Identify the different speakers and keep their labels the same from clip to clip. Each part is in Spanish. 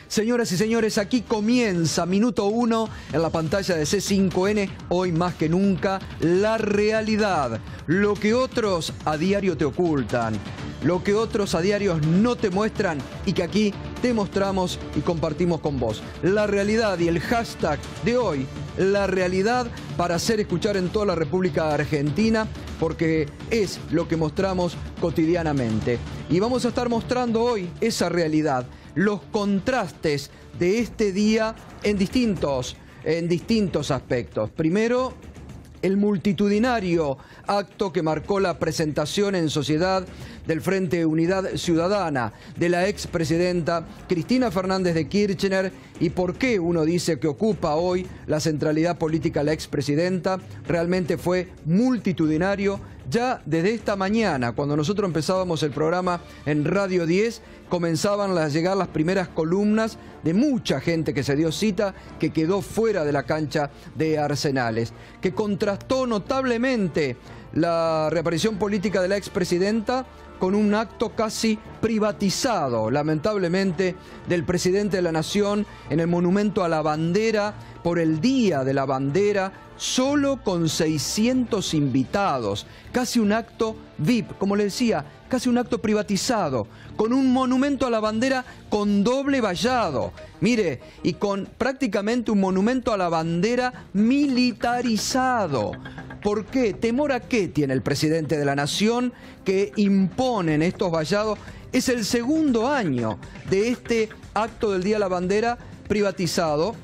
Speaker 1: Señoras y señores, aquí comienza Minuto 1 en la pantalla de C5N. Hoy más que nunca, la realidad. Lo que otros a diario te ocultan. Lo que otros a diario no te muestran y que aquí te mostramos y compartimos con vos. La realidad y el hashtag de hoy, la realidad para hacer escuchar en toda la República Argentina, porque es lo que mostramos cotidianamente. Y vamos a estar mostrando hoy esa realidad, los contrastes de este día en distintos aspectos. Primero, el multitudinario acto que marcó la presentación en sociedad del Frente Unidad Ciudadana de la expresidenta Cristina Fernández de Kirchner. ¿Y por qué uno dice que ocupa hoy la centralidad política la expresidenta? Realmente fue multitudinario. Ya desde esta mañana, cuando nosotros empezábamos el programa en Radio 10, comenzaban a llegar las primeras columnas de mucha gente que se dio cita, que quedó fuera de la cancha de Arsenales, que contrastó notablemente la reaparición política de la expresidenta con un acto casi privatizado, lamentablemente, del presidente de la Nación en el Monumento a la Bandera por el Día de la Bandera, solo con 600 invitados, casi un acto VIP, como le decía, casi un acto privatizado, con un monumento a la bandera con doble vallado, mire, y con prácticamente un monumento a la bandera militarizado. ¿Por qué? ¿Temor a qué tiene el presidente de la Nación que imponen estos vallados? Es el segundo año de este acto del Día de la Bandera privatizado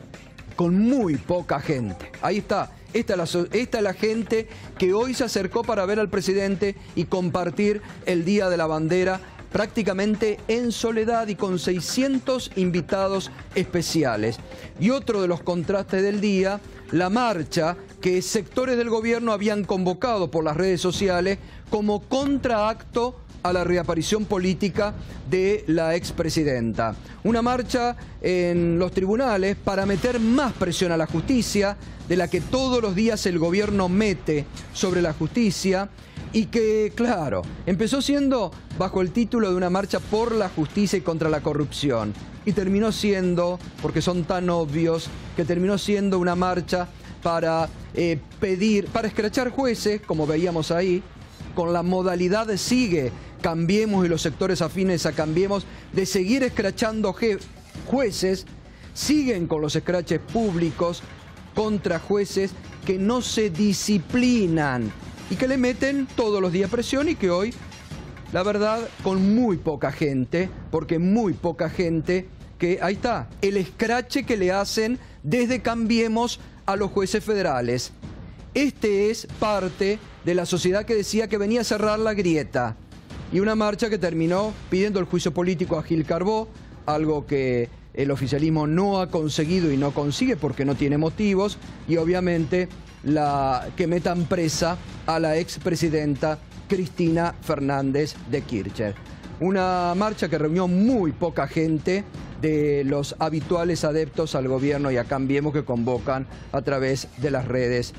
Speaker 1: con muy poca gente. Ahí está. Esta es la gente que hoy se acercó para ver al presidente y compartir el Día de la Bandera prácticamente en soledad y con 600 invitados especiales. Y otro de los contrastes del día, la marcha que sectores del gobierno habían convocado por las redes sociales como contraacto a la reaparición política de la expresidenta. Una marcha en los tribunales para meter más presión a la justicia, de la que todos los días el gobierno mete sobre la justicia, y que, claro, empezó siendo bajo el título de una marcha por la justicia y contra la corrupción, y terminó siendo, porque son tan obvios, que terminó siendo una marcha para para escrachar jueces, como veíamos ahí, con la modalidad de sigue Cambiemos y los sectores afines a Cambiemos, de seguir escrachando jueces, siguen con los escraches públicos contra jueces que no se disciplinan y que le meten todos los días presión, y que hoy, la verdad, con muy poca gente, porque muy poca gente, que ahí está, el escrache que le hacen desde Cambiemos a los jueces federales. Este es parte de la sociedad que decía que venía a cerrar la grieta, y una marcha que terminó pidiendo el juicio político a Gil Carbó, algo que el oficialismo no ha conseguido y no consigue porque no tiene motivos, y obviamente que metan presa a la expresidenta Cristina Fernández de Kirchner. Una marcha que reunió muy poca gente de los habituales adeptos al gobierno y a Cambiemos, que convocan a través de las redes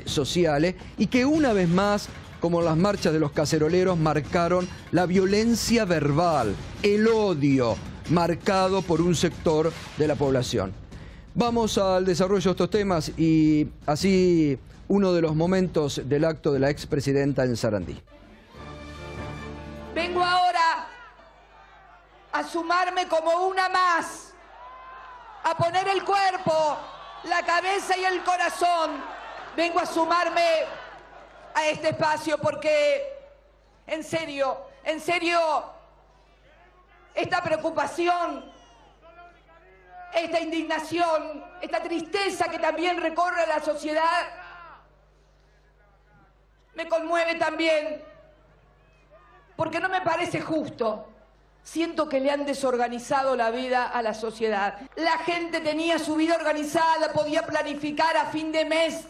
Speaker 1: sociales, y que una vez más, como las marchas de los caceroleros, marcaron la violencia verbal, el odio marcado por un sector de la población. Vamos al desarrollo de estos temas, y así uno de los momentos del acto de la expresidenta en Sarandí.
Speaker 2: Vengo ahora a sumarme como una más, a poner el cuerpo, la cabeza y el corazón. Vengo a sumarme a este espacio porque, en serio, esta preocupación, esta indignación, esta tristeza que también recorre la sociedad, me conmueve también, porque no me parece justo. Siento que le han desorganizado la vida a la sociedad. La gente tenía su vida organizada, podía planificar a fin de mes,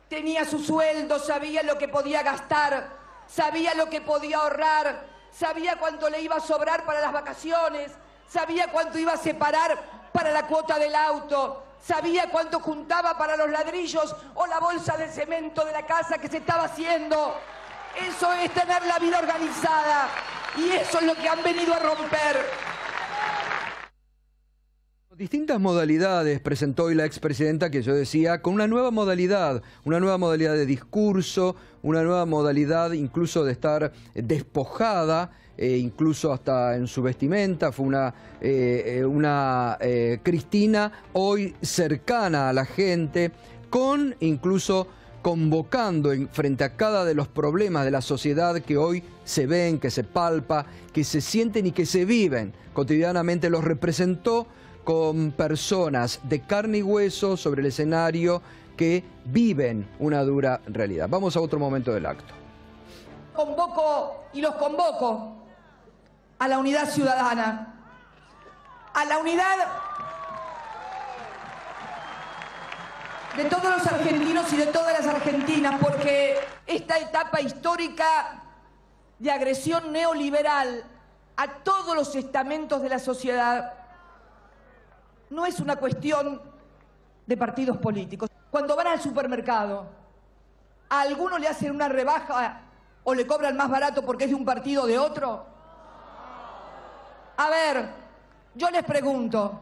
Speaker 2: tenía su sueldo, sabía lo que podía gastar, sabía lo que podía ahorrar, sabía cuánto le iba a sobrar para las vacaciones, sabía cuánto iba a separar para la cuota del auto, sabía cuánto juntaba para los ladrillos o la bolsa de cemento de la casa que se estaba haciendo. Eso es tener la vida organizada, y eso es lo que han venido a romper.
Speaker 1: Distintas modalidades presentó hoy la expresidenta, que yo decía, con una nueva modalidad de discurso, una nueva modalidad incluso de estar despojada, incluso hasta en su vestimenta. Fue una Cristina hoy cercana a la gente, con incluso convocando frente a cada de los problemas de la sociedad que hoy se ven, que se palpa, que se sienten y que se viven cotidianamente. Los representó con personas de carne y hueso sobre el escenario que viven una dura realidad. Vamos a otro momento del acto.
Speaker 2: Convoco y los convoco a la unidad ciudadana, a la unidad de todos los argentinos y de todas las argentinas, porque esta etapa histórica de agresión neoliberal a todos los estamentos de la sociedad no es una cuestión de partidos políticos. Cuando van al supermercado, ¿a alguno le hacen una rebaja o le cobran más barato porque es de un partido o de otro? A ver, yo les pregunto,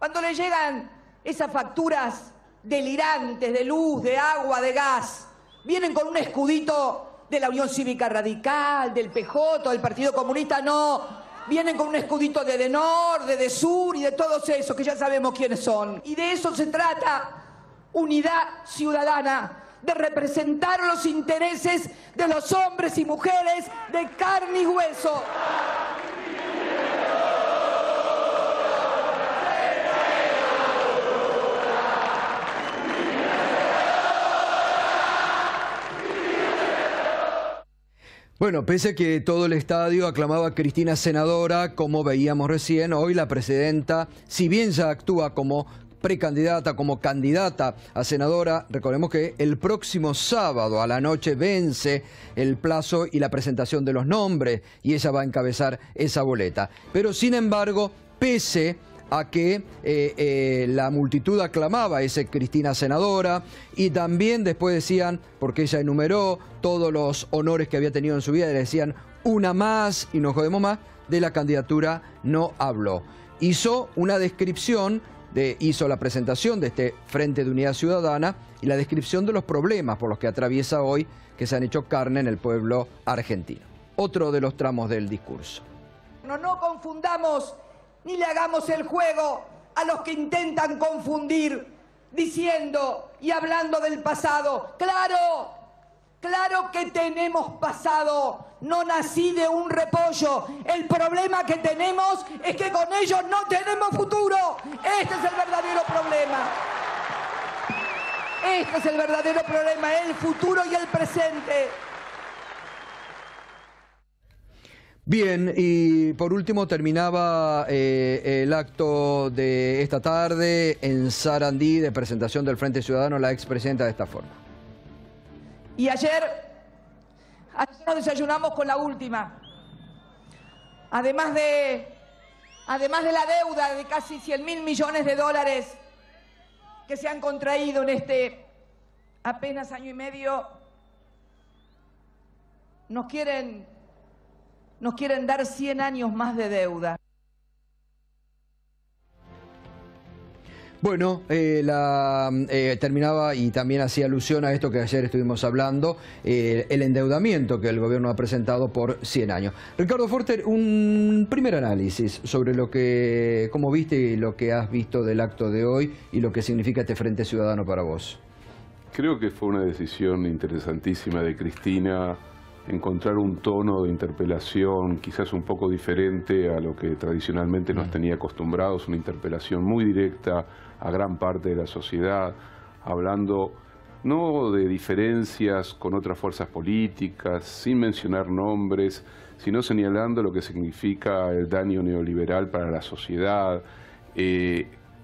Speaker 2: cuando les llegan esas facturas delirantes de luz, de agua, de gas, ¿vienen con un escudito de la Unión Cívica Radical, del PJ, del Partido Comunista? No. Vienen con un escudito de DENOR, de DESUR y de todos esos que ya sabemos quiénes son. Y de eso se trata unidad ciudadana, de representar los intereses de los hombres y mujeres de carne y hueso.
Speaker 1: Bueno, pese a que todo el estadio aclamaba a Cristina senadora, como veíamos recién, hoy la presidenta, si bien ya actúa como precandidata, como candidata a senadora, recordemos que el próximo sábado a la noche vence el plazo y la presentación de los nombres y ella va a encabezar esa boleta. Pero sin embargo, pese a que la multitud aclamaba a ese Cristina senadora, y también después decían, porque ella enumeró todos los honores que había tenido en su vida, y le decían una más y nos jodemos más, de la candidatura no habló. Hizo una descripción, hizo la presentación de este Frente de Unidad Ciudadana y la descripción de los problemas por los que atraviesa hoy, que se han hecho carne en el pueblo argentino. Otro de los tramos del discurso.
Speaker 2: No confundamos ni le hagamos el juego a los que intentan confundir, diciendo y hablando del pasado. Claro que tenemos pasado. No nací de un repollo. El problema que tenemos es que con ellos no tenemos futuro. Este es el verdadero problema. Este es el verdadero problema, el futuro y el presente.
Speaker 1: Bien, y por último terminaba el acto de esta tarde en Sarandí de presentación del Frente Ciudadano, la expresidenta de esta forma.
Speaker 2: Y ayer nos desayunamos con la última. Además de la deuda de casi 100.000 millones de dólares que se han contraído en este apenas año y medio, nos quieren dar 100 años más de deuda.
Speaker 1: Bueno, terminaba y también hacía alusión a esto que ayer estuvimos hablando, el endeudamiento que el gobierno ha presentado por 100 años. Ricardo Forster, un primer análisis sobre cómo viste y lo que has visto del acto de hoy y lo que significa este Frente Ciudadano para vos.
Speaker 3: Creo que fue una decisión interesantísima de Cristina, encontrar un tono de interpelación quizás un poco diferente a lo que tradicionalmente nos tenía acostumbrados, una interpelación muy directa a gran parte de la sociedad, hablando no de diferencias con otras fuerzas políticas, sin mencionar nombres, sino señalando lo que significa el daño neoliberal para la sociedad,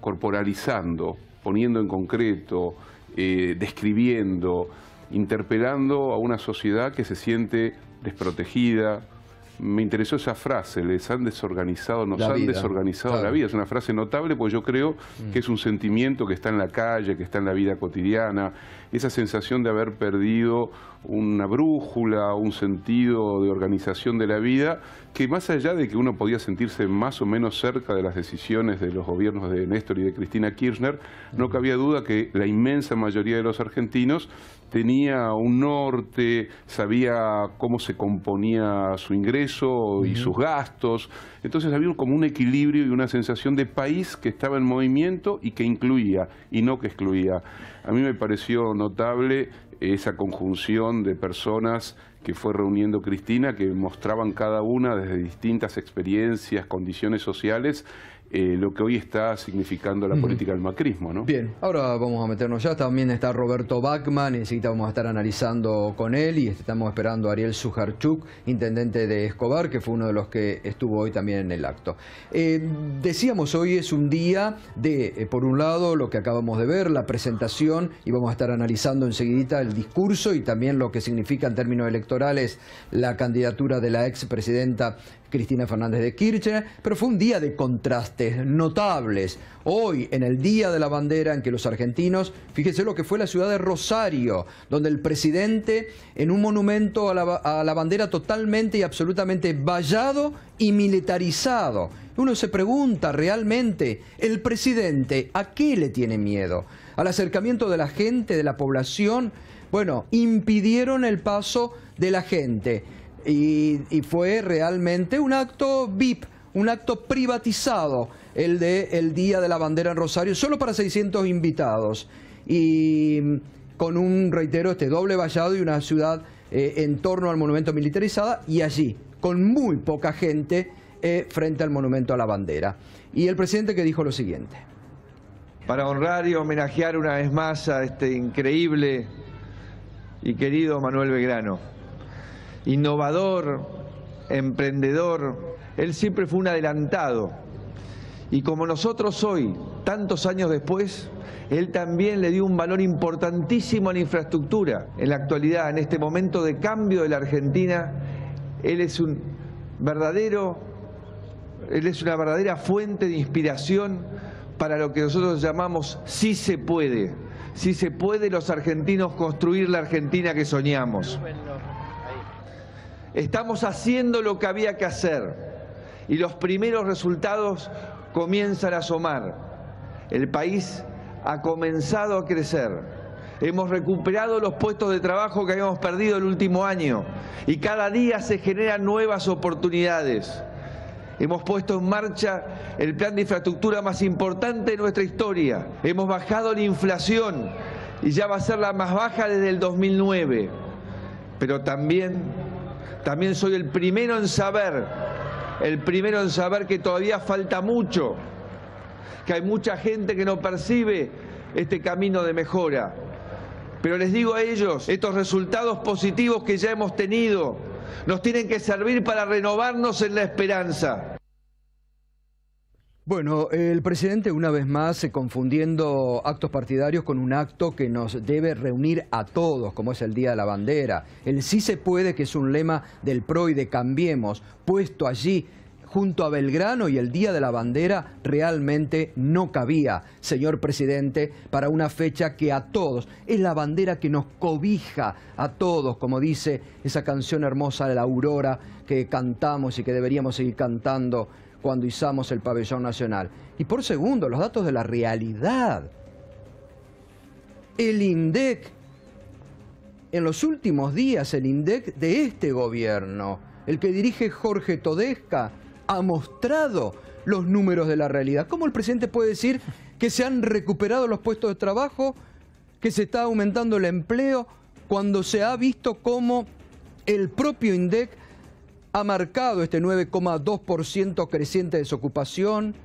Speaker 3: corporalizando, poniendo en concreto, describiendo, interpelando a una sociedad que se siente desprotegida, me interesó esa frase, les han desorganizado, nos han desorganizado
Speaker 1: claro.
Speaker 3: la vida. Es una frase notable porque yo creo que es un sentimiento que está en la calle, que está en la vida cotidiana, esa sensación de haber perdido una brújula, un sentido de organización de la vida, que más allá de que uno podía sentirse más o menos cerca de las decisiones de los gobiernos de Néstor y de Cristina Kirchner, no cabía duda que la inmensa mayoría de los argentinos tenía un norte, sabía cómo se componía su ingreso y sus gastos. Entonces había como un equilibrio y una sensación de país que estaba en movimiento y que incluía, y no que excluía. A mí me pareció notable esa conjunción de personas que fue reuniendo Cristina, que mostraban cada una desde distintas experiencias, condiciones sociales, lo que hoy está significando la política del macrismo, ¿no?
Speaker 1: Bien, ahora vamos a meternos ya. También está Roberto Bachmann, enseguida vamos a estar analizando con él, y estamos esperando a Ariel Sujarchuk, intendente de Escobar, que fue uno de los que estuvo hoy también en el acto. Decíamos, hoy es un día de, por un lado, lo que acabamos de ver, la presentación, y vamos a estar analizando enseguidita el discurso y también lo que significa en términos electorales la candidatura de la expresidenta Cristina Fernández de Kirchner, pero fue un día de contrastes notables. Hoy, en el Día de la Bandera, en que los argentinos, fíjese lo que fue la ciudad de Rosario, donde el presidente, en un monumento a la bandera totalmente y absolutamente vallado y militarizado. Uno se pregunta realmente, ¿el presidente a qué le tiene miedo? ¿Al acercamiento de la gente, de la población? Bueno, impidieron el paso de la gente. Y fue realmente un acto VIP, un acto privatizado, el del Día de la Bandera en Rosario, solo para 600 invitados. Y con un, reitero, doble vallado y una ciudad en torno al monumento militarizada, y allí, con muy poca gente, frente al monumento a la bandera. Y el presidente que dijo lo siguiente.
Speaker 4: Para honrar y homenajear una vez más a este increíble y querido Manuel Belgrano. Innovador, emprendedor, él siempre fue un adelantado. Y como nosotros hoy, tantos años después, él también le dio un valor importantísimo a la infraestructura. En la actualidad, en este momento de cambio de la Argentina, él es una verdadera fuente de inspiración para lo que nosotros llamamos sí se puede. Sí se puede los argentinos construir la Argentina que soñamos. Estamos haciendo lo que había que hacer y los primeros resultados comienzan a asomar. El país ha comenzado a crecer. Hemos recuperado los puestos de trabajo que habíamos perdido el último año y cada día se generan nuevas oportunidades. Hemos puesto en marcha el plan de infraestructura más importante de nuestra historia. Hemos bajado la inflación y ya va a ser la más baja desde el 2009. Pero también soy el primero en saber que todavía falta mucho, que hay mucha gente que no percibe este camino de mejora. Pero les digo a ellos, estos resultados positivos que ya hemos tenido nos tienen que servir para renovarnos en la esperanza.
Speaker 1: Bueno, el presidente una vez más confundiendo actos partidarios con un acto que nos debe reunir a todos, como es el Día de la Bandera. El sí se puede, que es un lema del PRO y de Cambiemos, puesto allí junto a Belgrano y el Día de la Bandera, realmente no cabía, señor presidente, para una fecha que a todos, es la bandera que nos cobija a todos, como dice esa canción hermosa de la Aurora que cantamos y que deberíamos seguir cantando cuando izamos el pabellón nacional. Y por segundo, los datos de la realidad. El INDEC, en los últimos días, el INDEC de este gobierno, el que dirige Jorge Todesca, ha mostrado los números de la realidad. ¿Cómo el presidente puede decir que se han recuperado los puestos de trabajo, que se está aumentando el empleo, cuando se ha visto cómo el propio INDEC ha marcado este 9,2% creciente de desocupación,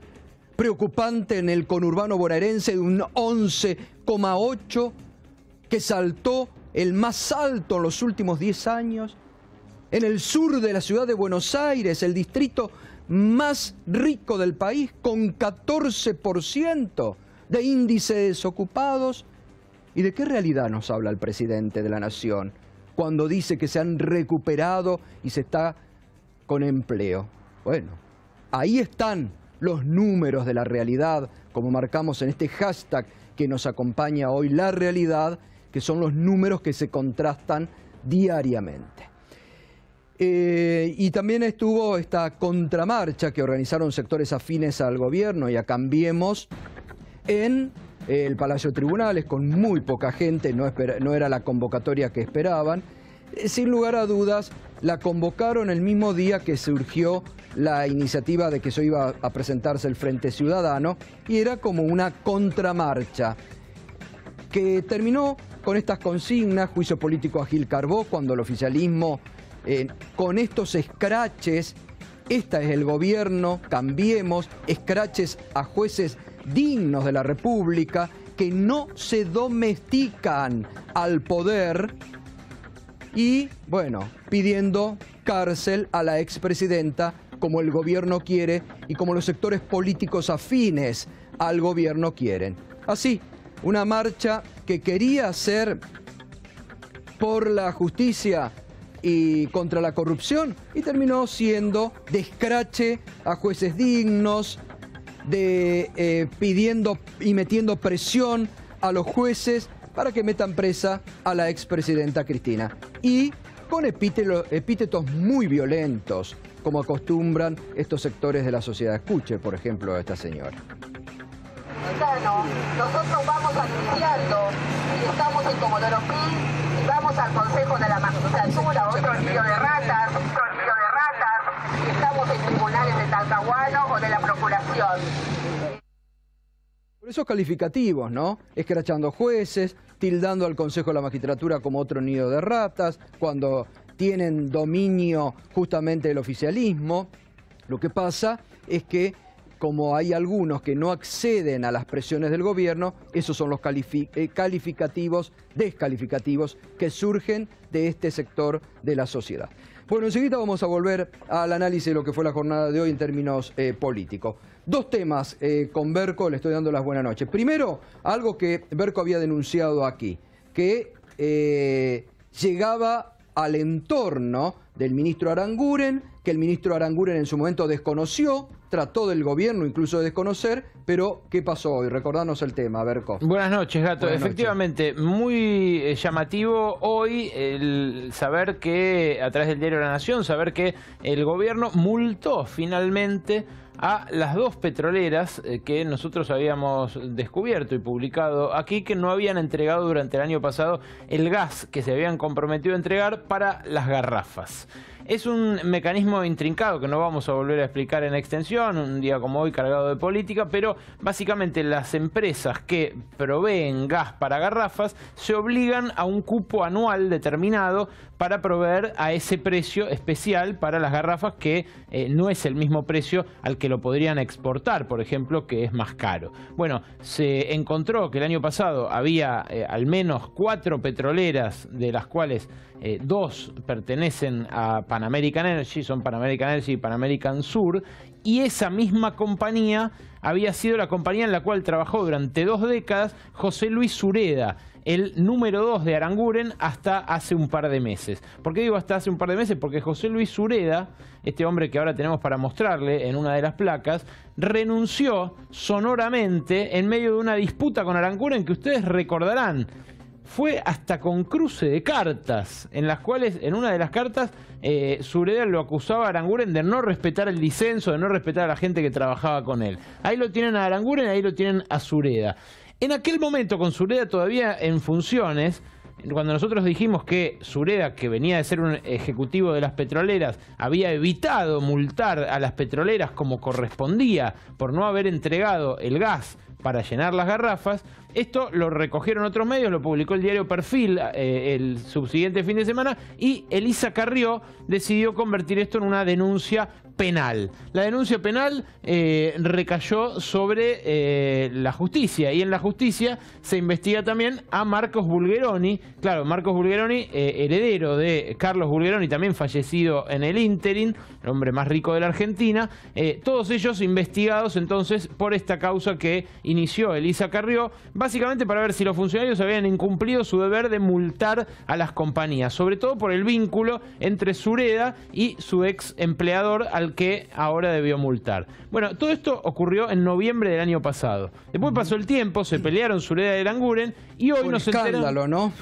Speaker 1: preocupante en el conurbano bonaerense de un 11,8%, que saltó el más alto en los últimos 10 años? En el sur de la ciudad de Buenos Aires, el distrito más rico del país, con 14% de índice de desocupados. ¿Y de qué realidad nos habla el presidente de la Nación cuando dice que se han recuperado y se está con empleo. Bueno, ahí están los números de la realidad, como marcamos en este hashtag que nos acompaña hoy, La Realidad, que son los números que se contrastan diariamente. Y también estuvo esta contramarcha que organizaron sectores afines al gobierno y a Cambiemos en el Palacio de Tribunales, con muy poca gente, no era la convocatoria que esperaban. Sin lugar a dudas, la convocaron el mismo día que surgió la iniciativa de que se iba a presentarse el Frente Ciudadano, y era como una contramarcha que terminó con estas consignas: juicio político a Gil Carbó, cuando el oficialismo, con estos escraches, este es el gobierno, Cambiemos, escraches a jueces dignos de la República, que no se domestican al poder, y bueno, pidiendo cárcel a la expresidenta, como el gobierno quiere y como los sectores políticos afines al gobierno quieren. Así, una marcha que quería ser por la justicia y contra la corrupción, y terminó siendo de escrache a jueces dignos, pidiendo y metiendo presión a los jueces para que metan presa a la expresidenta Cristina, y con epítetos muy violentos, como acostumbran estos sectores de la sociedad. Escuche, por ejemplo, a esta señora.
Speaker 5: Nosotros vamos anunciando y estamos en Comodoro Pi, y vamos al Consejo de la Magistratura, otro lío de ratas, y estamos en tribunales de Talcahuano o de la Procuración.
Speaker 1: Por esos calificativos, ¿no? Escrachando jueces, tildando al Consejo de la Magistratura como otro nido de ratas, cuando tienen dominio justamente del oficialismo. Lo que pasa es que, como hay algunos que no acceden a las presiones del gobierno, esos son los calificativos, descalificativos, que surgen de este sector de la sociedad. Bueno, enseguida vamos a volver al análisis de lo que fue la jornada de hoy en términos políticos. Dos temas con Berco, le estoy dando las buenas noches. Primero, algo que Berco había denunciado aquí, que llegaba al entorno del ministro Aranguren, que el ministro Aranguren en su momento desconoció, trató del gobierno incluso de desconocer, pero ¿qué pasó hoy? Recordanos el tema, Berco.
Speaker 6: Buenas noches, Gato.
Speaker 1: Buenas
Speaker 6: Efectivamente,
Speaker 1: noches.
Speaker 6: Muy llamativo hoy el saber que, a través del diario La Nación, saber que el gobierno multó finalmente a las dos petroleras que nosotros habíamos descubierto y publicado aquí, que no habían entregado durante el año pasado el gas que se habían comprometido a entregar para las garrafas. Es un mecanismo intrincado que no vamos a volver a explicar en extensión, un día como hoy cargado de política, pero básicamente las empresas que proveen gas para garrafas se obligan a un cupo anual determinado para proveer a ese precio especial para las garrafas, que no es el mismo precio al que lo podrían exportar, por ejemplo, que es más caro. Bueno, se encontró que el año pasado había al menos 4 petroleras, de las cuales 2 pertenecen a Pan American Energy, son Pan American Energy y Pan American Sur, y esa misma compañía había sido la compañía en la cual trabajó durante 2 décadas José Luis Sureda, el número 2 de Aranguren, hasta hace un par de meses. ¿Por qué digo hasta hace un par de meses? Porque José Luis Sureda, este hombre que ahora tenemos para mostrarle en una de las placas, renunció sonoramente en medio de una disputa con Aranguren que ustedes recordarán. Fue hasta con cruce de cartas, en las cuales, en una de las cartas, Sureda lo acusaba a Aranguren de no respetar el disenso, de no respetar a la gente que trabajaba con él. Ahí lo tienen a Aranguren, ahí lo tienen a Sureda. En aquel momento, con Sureda todavía en funciones, cuando nosotros dijimos que Sureda, que venía de ser un ejecutivo de las petroleras, había evitado multar a las petroleras como correspondía por no haber entregado el gas para llenar las garrafas, esto lo recogieron otros medios, lo publicó el diario Perfil el subsiguiente fin de semana, y Elisa Carrió decidió convertir esto en una denuncia penal. La denuncia penal recayó sobre la justicia, y en la justicia se investiga también a Marcos Bulgeroni. Claro, Marcos Bulgeroni, heredero de Carlos Bulgeroni, también fallecido en el ínterin, el hombre más rico de la Argentina. Todos ellos investigados entonces por esta causa que inició Elisa Carrió, básicamente para ver si los funcionarios habían incumplido su deber de multar a las compañías, sobre todo por el vínculo entre Sureda y su ex empleador al que ahora debió multar. Bueno, todo esto ocurrió en noviembre del año pasado. Después pasó el tiempo, se pelearon Sureda y Aranguren, y hoy nos enteramos...
Speaker 1: escándalo, ¿no?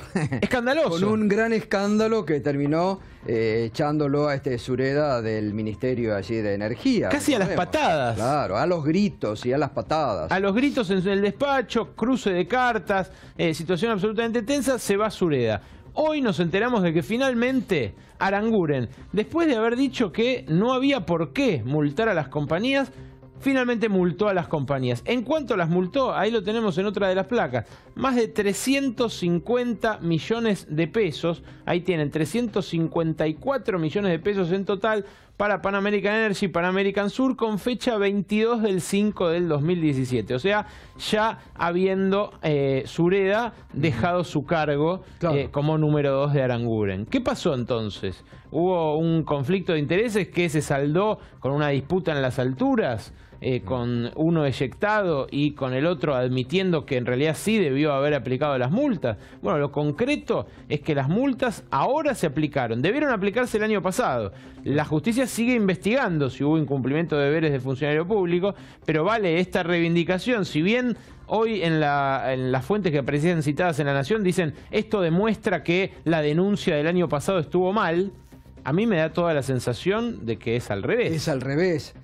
Speaker 6: Escandaloso.
Speaker 1: Con un gran escándalo que terminó echándolo a Sureda del Ministerio allí de Energía.
Speaker 6: Casi a las patadas.
Speaker 1: Claro, a los gritos y a las patadas.
Speaker 6: A los gritos en el despacho, cruce de cartas, situación absolutamente tensa, se va Sureda. Hoy nos enteramos de que finalmente Aranguren, después de haber dicho que no había por qué multar a las compañías, finalmente multó a las compañías. ¿En cuánto las multó? Ahí lo tenemos en otra de las placas. Más de 350 millones de pesos. Ahí tienen 354 millones de pesos en total para Pan American Energy, Pan American Sur, con fecha 22 del 5 del 2017. O sea, ya habiendo Sureda dejado su cargo, claro, como número 2 de Aranguren. ¿Qué pasó entonces? ¿Hubo un conflicto de intereses que se saldó con una disputa en las alturas? Con uno eyectado y con el otro admitiendo que en realidad sí debió haber aplicado las multas. Bueno, lo concreto es que las multas ahora se aplicaron, debieron aplicarse el año pasado. La justicia sigue investigando si hubo incumplimiento de deberes de funcionario público, pero vale esta reivindicación. Si bien hoy en las fuentes que aparecían citadas en La Nación dicen esto demuestra que la denuncia del año pasado estuvo mal, a mí me da toda la sensación de que es al revés.
Speaker 1: Es al revés.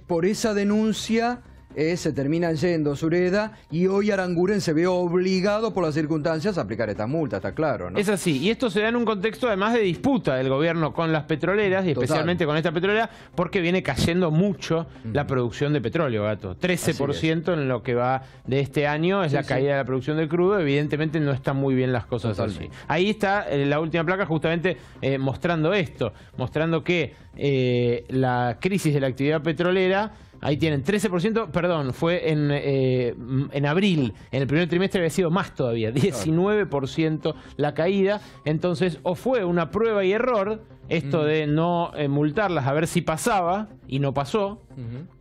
Speaker 1: Por esa denuncia se termina yendo Sureda, y hoy Aranguren se ve obligado por las circunstancias a aplicar estas multas, está claro, ¿no?
Speaker 6: Es así, y esto se da en un contexto además de disputa del gobierno con las petroleras, y especialmente con esta petrolera, porque viene cayendo mucho la producción de petróleo, Gato. 13% en lo que va de este año es la caída de la producción del crudo. Evidentemente no están muy bien las cosas así. Ahí está la última placa justamente mostrando esto, mostrando que la crisis de la actividad petrolera, ahí tienen 13%, perdón, fue en abril, en el primer trimestre había sido más todavía, 19% la caída. Entonces, o fue una prueba y error, esto de no multarlas a ver si pasaba, y no pasó,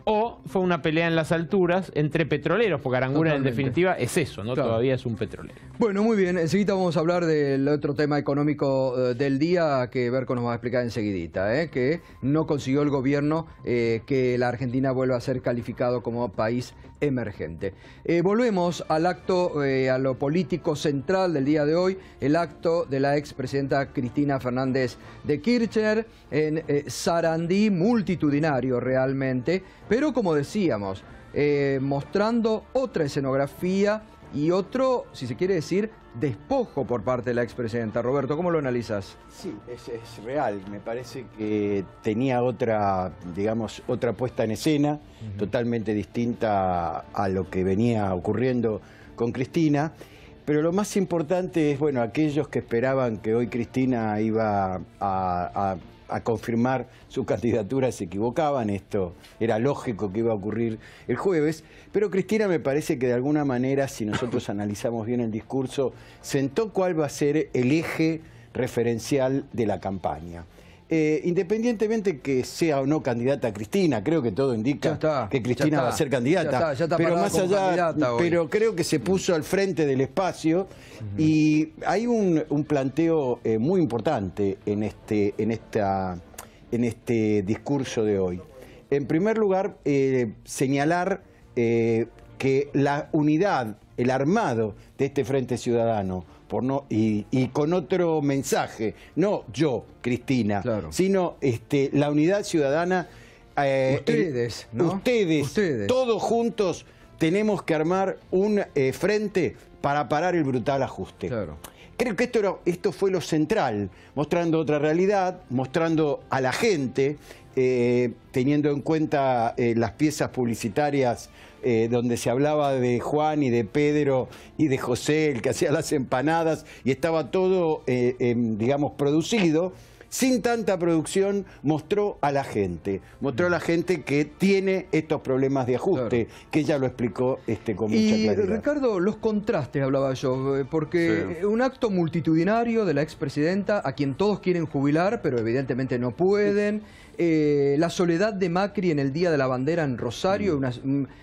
Speaker 6: o fue una pelea en las alturas entre petroleros, porque Aranguren en definitiva es eso, ¿no? Claro. Todavía es un petrolero.
Speaker 1: Bueno, muy bien, enseguida vamos a hablar del otro tema económico del día que Berco nos va a explicar enseguidita, que no consiguió el gobierno que la Argentina vuelva a ser calificado como país emergente. Volvemos al acto, a lo político central del día de hoy, el acto de la expresidenta Cristina Fernández de Kirchner en Sarandí, multitudinario realmente, pero como decíamos, mostrando otra escenografía y otro, si se quiere decir, despojo por parte de la expresidenta. Roberto, ¿cómo lo analizas?
Speaker 7: Sí, es real. Me parece que tenía otra, digamos, otra puesta en escena, totalmente distinta a lo que venía ocurriendo con Cristina. Pero lo más importante es, bueno, aquellos que esperaban que hoy Cristina iba a confirmar su candidatura se equivocaban. Esto era lógico que iba a ocurrir el jueves, pero Cristina me parece que de alguna manera, si nosotros analizamos bien el discurso, sentó cuál va a ser el eje referencial de la campaña. Independientemente que sea o no candidata Cristina, creo que todo indica que Cristina va a ser candidata,
Speaker 1: ya está
Speaker 7: pero más allá, pero creo que se puso al frente del espacio y hay un planteo muy importante en este discurso de hoy. En primer lugar, señalar que la unidad, el armado de este Frente Ciudadano, y con otro mensaje, no yo, Cristina, sino la unidad ciudadana,
Speaker 1: ustedes, ¿no?
Speaker 7: Ustedes, todos juntos tenemos que armar un frente para parar el brutal ajuste. Claro. Creo que esto fue lo central, mostrando otra realidad, mostrando a la gente, teniendo en cuenta las piezas publicitarias donde se hablaba de Juan y de Pedro y de José, el que hacía las empanadas, y estaba todo, digamos, producido. sin tanta producción, mostró a la gente que tiene estos problemas de ajuste, que ella lo explicó con mucha claridad.
Speaker 1: Ricardo, los contrastes hablaba yo, porque un acto multitudinario de la expresidenta, a quien todos quieren jubilar, pero evidentemente no pueden, la soledad de Macri en el Día de la Bandera en Rosario,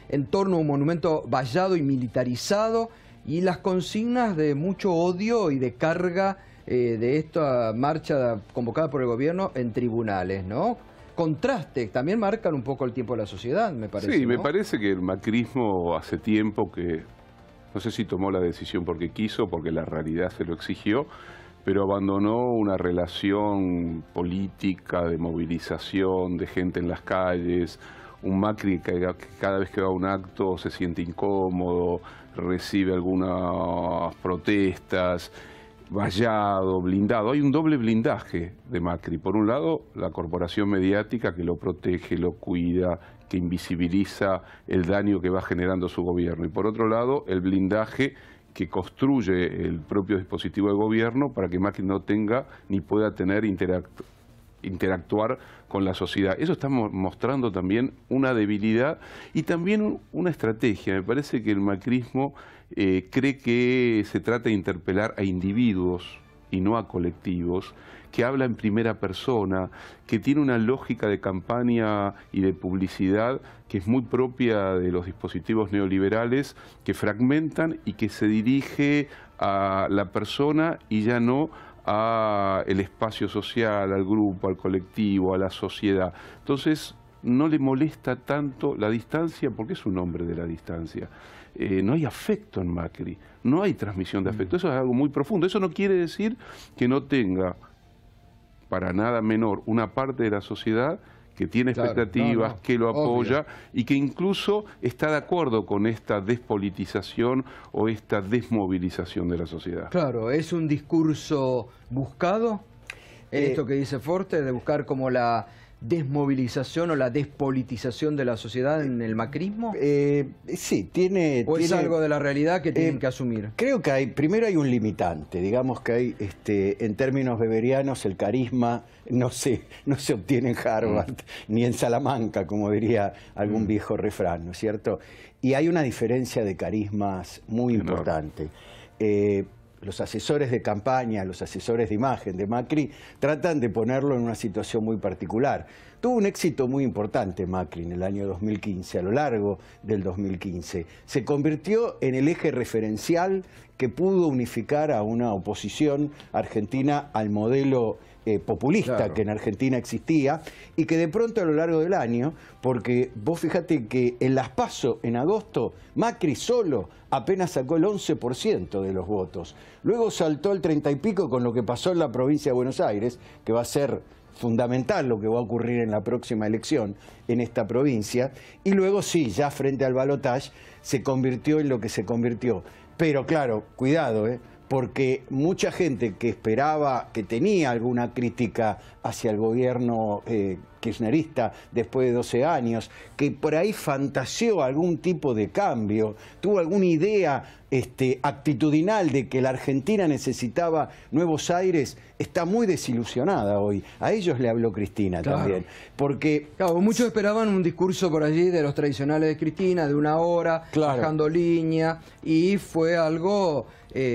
Speaker 1: en torno a un monumento vallado y militarizado, y las consignas de mucho odio y de carga de esta marcha convocada por el gobierno en tribunales, ¿no? Contrastes, también marcan un poco el tiempo de la sociedad, me parece.
Speaker 3: Sí,
Speaker 1: ¿no?
Speaker 3: me parece que el macrismo hace tiempo que, no sé si tomó la decisión porque quiso, porque la realidad se lo exigió, pero abandonó una relación política de movilización, de gente en las calles, un Macri que cada vez que va a un acto se siente incómodo, recibe algunas protestas, vallado, blindado. Hay un doble blindaje de Macri. Por un lado, la corporación mediática que lo protege, lo cuida, que invisibiliza el daño que va generando su gobierno. Y por otro lado, el blindaje que construye el propio dispositivo de gobierno para que Macri no tenga ni pueda tener interactuar con la sociedad. Eso está mostrando también una debilidad y también una estrategia. Me parece que el macrismo cree que se trata de interpelar a individuos y no a colectivos, que habla en primera persona, que tiene una lógica de campaña y de publicidad que es muy propia de los dispositivos neoliberales, que fragmentan y que se dirige a la persona y ya no al espacio social, al grupo, al colectivo, a la sociedad. Entonces, no le molesta tanto la distancia porque es un hombre de la distancia. No hay afecto en Macri, no hay transmisión de afecto. Eso es algo muy profundo. Eso no quiere decir que no tenga, para nada menor, una parte de la sociedad que tiene expectativas, que lo apoya y que incluso está de acuerdo con esta despolitización o esta desmovilización de la sociedad.
Speaker 1: Claro, es un discurso buscado, esto que dice Forte, de buscar como la desmovilización o la despolitización de la sociedad en el macrismo.
Speaker 7: Sí, tiene...
Speaker 1: ¿O es algo de la realidad que tienen que asumir?
Speaker 7: Creo que primero hay un limitante, digamos que hay, en términos weberianos, el carisma no se obtiene en Harvard, ni en Salamanca, como diría algún viejo refrán, ¿no es cierto? Y hay una diferencia de carismas muy importante. Los asesores de campaña, los asesores de imagen de Macri tratan de ponerlo en una situación muy particular. Tuvo un éxito muy importante Macri en el año 2015, a lo largo del 2015. Se convirtió en el eje referencial que pudo unificar a una oposición argentina al modelo populista que en Argentina existía y que de pronto a lo largo del año, porque vos fíjate que en las PASO en agosto Macri solo apenas sacó el 11% de los votos, luego saltó al 30 y pico con lo que pasó en la provincia de Buenos Aires, que va a ser fundamental lo que va a ocurrir en la próxima elección en esta provincia, y luego sí, ya frente al balotaje se convirtió en lo que se convirtió. Pero claro, cuidado, porque mucha gente que esperaba, que tenía alguna crítica hacia el gobierno kirchnerista después de 12 años, que por ahí fantaseó algún tipo de cambio, tuvo alguna idea actitudinal de que la Argentina necesitaba nuevos aires, está muy desilusionada hoy. A ellos le habló Cristina también. Porque
Speaker 1: muchos esperaban un discurso por allí de los tradicionales de Cristina, de una hora, bajando línea, y fue algo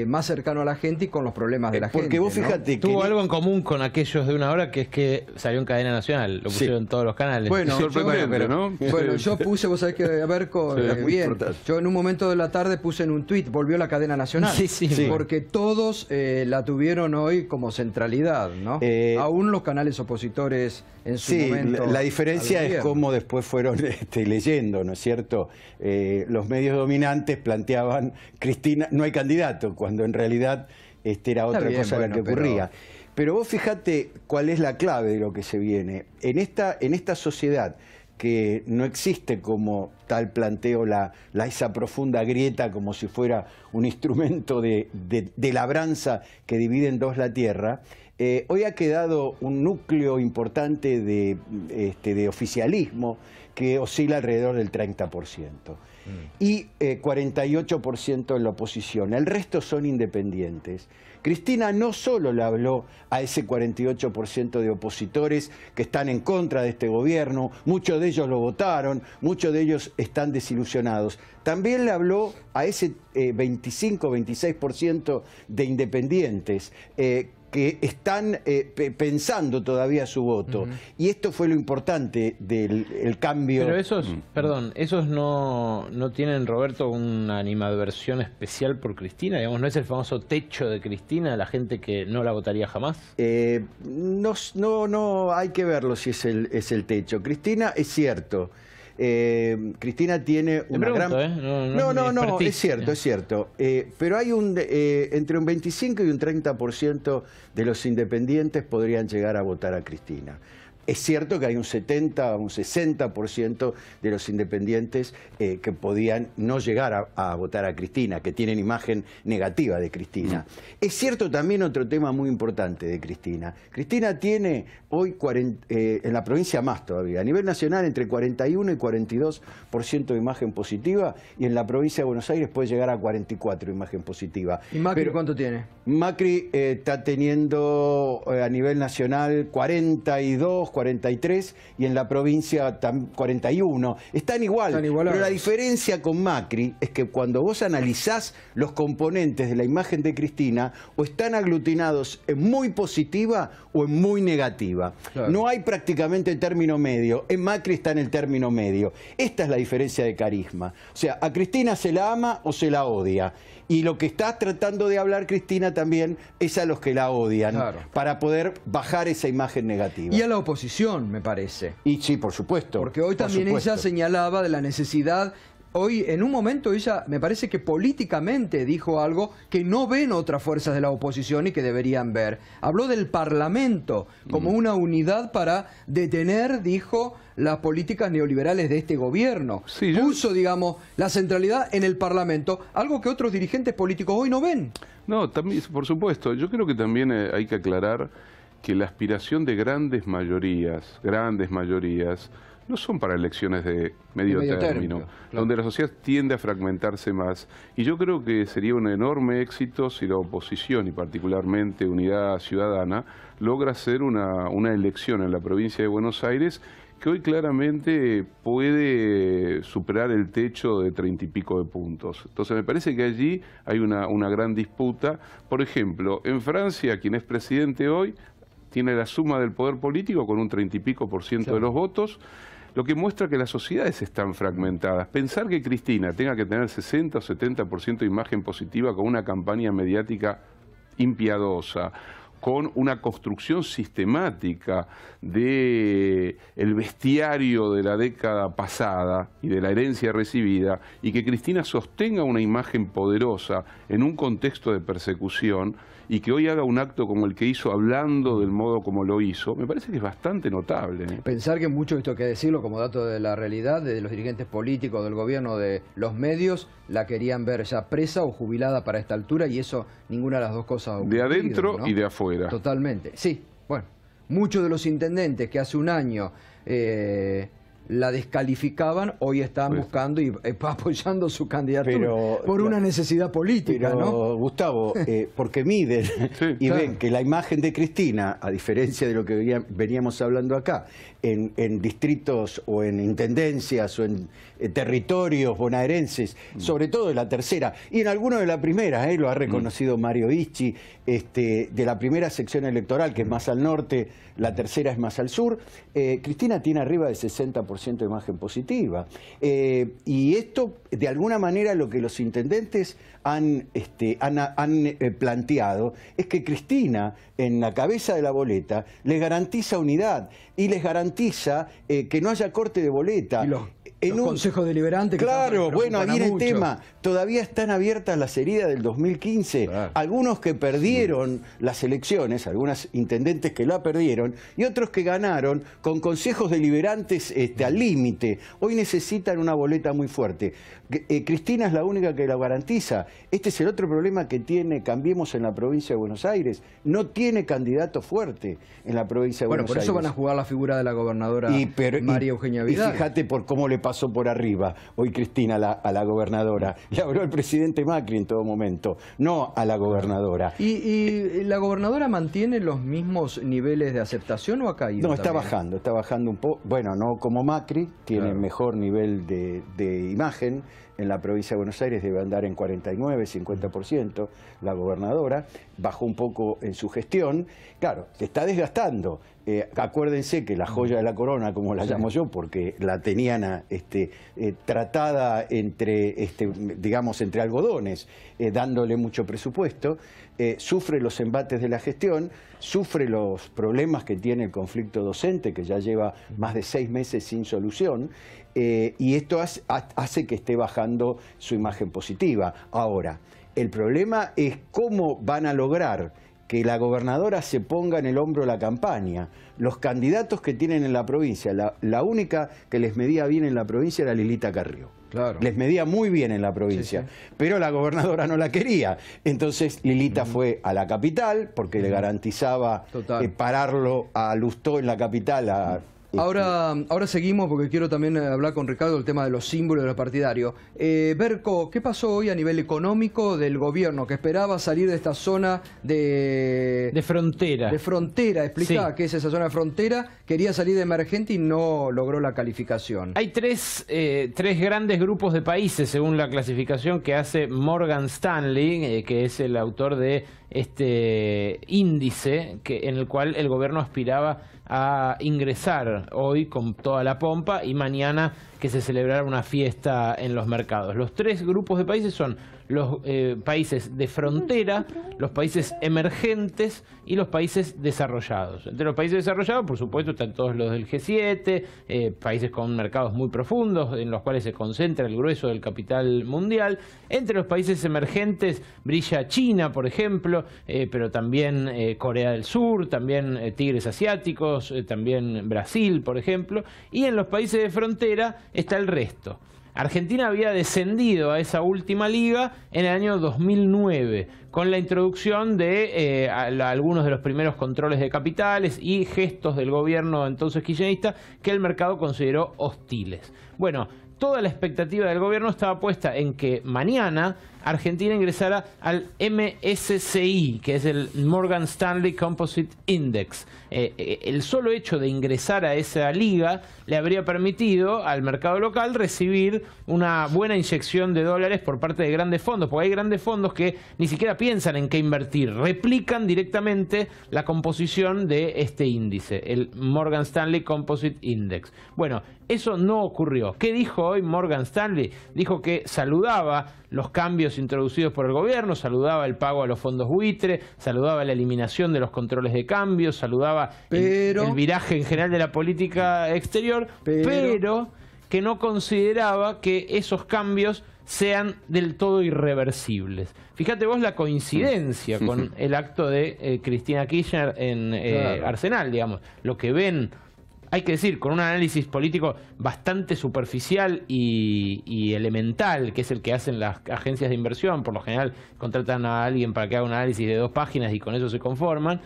Speaker 1: más cercano a la gente y con los problemas de la gente.
Speaker 7: Porque vos fíjate que...
Speaker 6: Tuvo algo en común con aquellos de una hora, que es que salió en cadena nacional, lo pusieron en todos los canales.
Speaker 1: Bueno,
Speaker 3: sorprendente, ¿no?
Speaker 1: Bueno, yo puse, vos sabés que, a ver, bien, yo en un momento de la tarde puse en un tuit, volvió la cadena nacional, porque todos la tuvieron hoy como centralidad, ¿no? Aún los canales opositores en su momento.
Speaker 7: La diferencia es cómo después fueron leyendo, ¿no es cierto? Los medios dominantes planteaban, Cristina, no hay candidato, cuando en realidad era otra cosa la que ocurría. Pero vos fíjate cuál es la clave de lo que se viene. En esta sociedad que no existe como tal planteo esa profunda grieta como si fuera un instrumento de labranza que divide en dos la tierra, hoy ha quedado un núcleo importante de oficialismo que oscila alrededor del 30%. Y 48% en la oposición. El resto son independientes. Cristina no solo le habló a ese 48% de opositores que están en contra de este gobierno, muchos de ellos lo votaron, muchos de ellos están desilusionados. También le habló a ese 25-26% de independientes que están pensando todavía su voto. Y esto fue lo importante del cambio.
Speaker 6: Pero esos, perdón, esos no tienen, Roberto, una animadversión especial por Cristina, digamos, ¿no es el famoso techo de Cristina, la gente que no la votaría jamás?
Speaker 7: No, hay que verlo si es el techo. Cristina, es cierto. Cristina tiene una gran... No, es cierto. Pero hay entre un 25 y un 30% de los independientes podrían llegar a votar a Cristina. Es cierto que hay un 70 o un 60% de los independientes que podían no llegar a votar a Cristina, que tienen imagen negativa de Cristina. Es cierto también otro tema muy importante de Cristina. Cristina tiene hoy, en la provincia más todavía, a nivel nacional entre 41 y 42% de imagen positiva, y en la provincia de Buenos Aires puede llegar a 44% de imagen positiva.
Speaker 1: ¿Y Macri cuánto tiene?
Speaker 7: Macri está teniendo a nivel nacional 42, 43 y en la provincia 41. Están igual, pero la diferencia con Macri es que cuando vos analizás los componentes de la imagen de Cristina, o están aglutinados en muy positiva o en muy negativa. Claro. No hay prácticamente término medio. En Macri está en el término medio. Esta es la diferencia de carisma. O sea, a Cristina se la ama o se la odia. Y lo que está tratando de hablar Cristina también es a los que la odian, claro, para poder bajar esa imagen negativa.
Speaker 1: Y a la oposición, me parece.
Speaker 7: Y sí, por supuesto.
Speaker 1: Porque hoy también ella señalaba de la necesidad... Hoy, en un momento, ella me parece que políticamente dijo algo que no ven otras fuerzas de la oposición y que deberían ver. Habló del Parlamento como una unidad para detener, dijo, las políticas neoliberales de este gobierno. Sí, puso, digamos, la centralidad en el Parlamento, algo que otros dirigentes políticos hoy no ven.
Speaker 3: No, también, por supuesto. Yo creo que también hay que aclarar que la aspiración de grandes mayorías, no son para elecciones de medio término, claro, donde la sociedad tiende a fragmentarse más. Y yo creo que sería un enorme éxito si la oposición, y particularmente Unidad Ciudadana, logra hacer una elección en la provincia de Buenos Aires que hoy claramente puede superar el techo de 30 y pico de puntos. Entonces me parece que allí hay una gran disputa. Por ejemplo, en Francia, quien es presidente hoy tiene la suma del poder político con un 30 y pico % claro, de los votos, lo que muestra que las sociedades están fragmentadas. Pensar que Cristina tenga que tener 60 o 70% de imagen positiva con una campaña mediática impiadosa, con una construcción sistemática del bestiario de la década pasada y de la herencia recibida, y que Cristina sostenga una imagen poderosa en un contexto de persecución, y que hoy haga un acto como el que hizo, hablando del modo como lo hizo, me parece que es bastante notable.
Speaker 1: Pensar que mucho, esto hay que decirlo como dato de la realidad, de los dirigentes políticos, del gobierno, de los medios, la querían ver ya presa o jubilada para esta altura, y eso, ninguna de las dos cosas ha ocurrido,
Speaker 3: de adentro, ¿no? Y de afuera.
Speaker 1: Totalmente, sí. Bueno, muchos de los intendentes que hace un año la descalificaban, hoy están buscando y apoyando su candidatura por una necesidad política,
Speaker 7: pero,
Speaker 1: ¿no?
Speaker 7: Gustavo, porque miden y claro, ven que la imagen de Cristina, a diferencia de lo que veníamos hablando acá, en distritos o en intendencias o en territorios bonaerenses, sobre todo de la tercera, y en algunos de la primera, lo ha reconocido Mario Ischi, de la primera sección electoral, que es más al norte, la tercera es más al sur, Cristina tiene arriba del 60% de imagen positiva. Y esto, de alguna manera, lo que los intendentes han planteado es que Cristina, en la cabeza de la boleta, les garantiza unidad y les garantiza que no haya corte de boleta.
Speaker 1: Los consejos deliberantes.
Speaker 7: Claro, bueno, ahí viene el tema. Todavía están abiertas las heridas del 2015. Claro. Algunos que perdieron las elecciones, algunos intendentes que la perdieron, y otros que ganaron con consejos deliberantes al límite. Hoy necesitan una boleta muy fuerte. Cristina es la única que la garantiza. Este es el otro problema que tiene Cambiemos en la provincia de Buenos Aires. No tiene candidato fuerte en la provincia de Buenos Aires.
Speaker 1: Bueno, por eso van a jugar la figura de la gobernadora María Eugenia Vidal.
Speaker 7: Y fíjate por cómo le pasó por arriba hoy Cristina a la gobernadora. Le habló el presidente Macri en todo momento, no a la gobernadora.
Speaker 1: ¿Y la gobernadora mantiene los mismos niveles de aceptación o ha caído?
Speaker 7: No, está bajando un poco. Bueno, no como Macri, tiene mejor nivel de imagen. En la provincia de Buenos Aires debe andar en 49, 50%. La gobernadora bajó un poco en su gestión. Claro, se está desgastando. Acuérdense que la joya de la corona, como la llamo yo, porque la tenían tratada entre algodones, dándole mucho presupuesto, sufre los embates de la gestión, sufre los problemas que tiene el conflicto docente, que ya lleva más de 6 meses sin solución, y esto hace que esté bajando su imagen positiva. Ahora, el problema es cómo van a lograr que la gobernadora se ponga en el hombro la campaña. Los candidatos que tienen en la provincia, la única que les medía bien en la provincia era Lilita Carrió. Claro. Les medía muy bien en la provincia, pero la gobernadora no la quería. Entonces Lilita fue a la capital porque le garantizaba pararlo a Lustó en la capital.
Speaker 1: Ahora seguimos porque quiero también hablar con Ricardo del tema de los símbolos de los partidarios. Berco, ¿qué pasó hoy a nivel económico del gobierno que esperaba salir de esta zona de frontera? De frontera, explicá qué es esa zona de frontera. Quería salir de emergente y no logró la calificación.
Speaker 6: Hay tres grandes grupos de países según la clasificación que hace Morgan Stanley, que es el autor de este índice en el cual el gobierno aspiraba a ingresar hoy con toda la pompa y mañana que se celebrará una fiesta en los mercados. Los 3 grupos de países son los países de frontera, los países emergentes y los países desarrollados. Entre los países desarrollados, por supuesto, están todos los del G7, países con mercados muy profundos en los cuales se concentra el grueso del capital mundial. Entre los países emergentes brilla China, por ejemplo, pero también Corea del Sur, también tigres asiáticos, también Brasil, por ejemplo. Y en los países de frontera está el resto. Argentina había descendido a esa última liga en el año 2009 con la introducción de algunos de los primeros controles de capitales y gestos del gobierno entonces kirchnerista que el mercado consideró hostiles. Bueno, toda la expectativa del gobierno estaba puesta en que mañana Argentina ingresara al MSCI, que es el Morgan Stanley Composite Index. El solo hecho de ingresar a esa liga le habría permitido al mercado local recibir una buena inyección de dólares por parte de grandes fondos, porque hay grandes fondos que ni siquiera piensan en qué invertir, replican directamente la composición de este índice, el Morgan Stanley Composite Index. Bueno, eso no ocurrió. ¿Qué dijo hoy Morgan Stanley? Dijo que saludaba los cambios introducidos por el gobierno, saludaba el pago a los fondos buitre, saludaba la eliminación de los controles de cambio, saludaba el viraje en general de la política exterior, pero que no consideraba que esos cambios sean del todo irreversibles. Fíjate vos la coincidencia con el acto de Cristina Kirchner en Arsenal, digamos. Lo que ven, hay que decir, con un análisis político bastante superficial y elemental, que es el que hacen las agencias de inversión. Por lo general contratan a alguien para que haga un análisis de 2 páginas y con eso se conforman.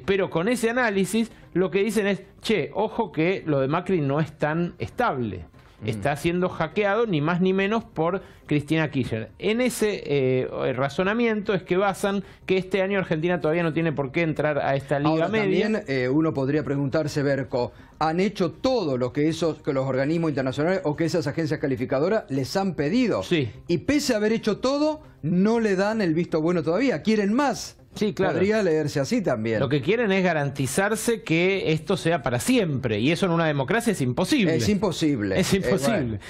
Speaker 6: Pero con ese análisis lo que dicen es, che, ojo que lo de Macri no es tan estable. Está siendo hackeado ni más ni menos por Cristina Kirchner. En ese razonamiento es que basan que este año Argentina todavía no tiene por qué entrar a esta liga media.
Speaker 1: También uno podría preguntarse, Berco, ¿han hecho todo lo que los organismos internacionales o que esas agencias calificadoras les han pedido?
Speaker 6: Sí.
Speaker 1: Y pese a haber hecho todo, no le dan el visto bueno todavía. ¿Quieren más?
Speaker 6: Sí, claro.
Speaker 1: Podría leerse así también.
Speaker 6: Lo que quieren es garantizarse que esto sea para siempre. Y eso en una democracia es imposible.
Speaker 1: Es imposible.
Speaker 6: Es imposible.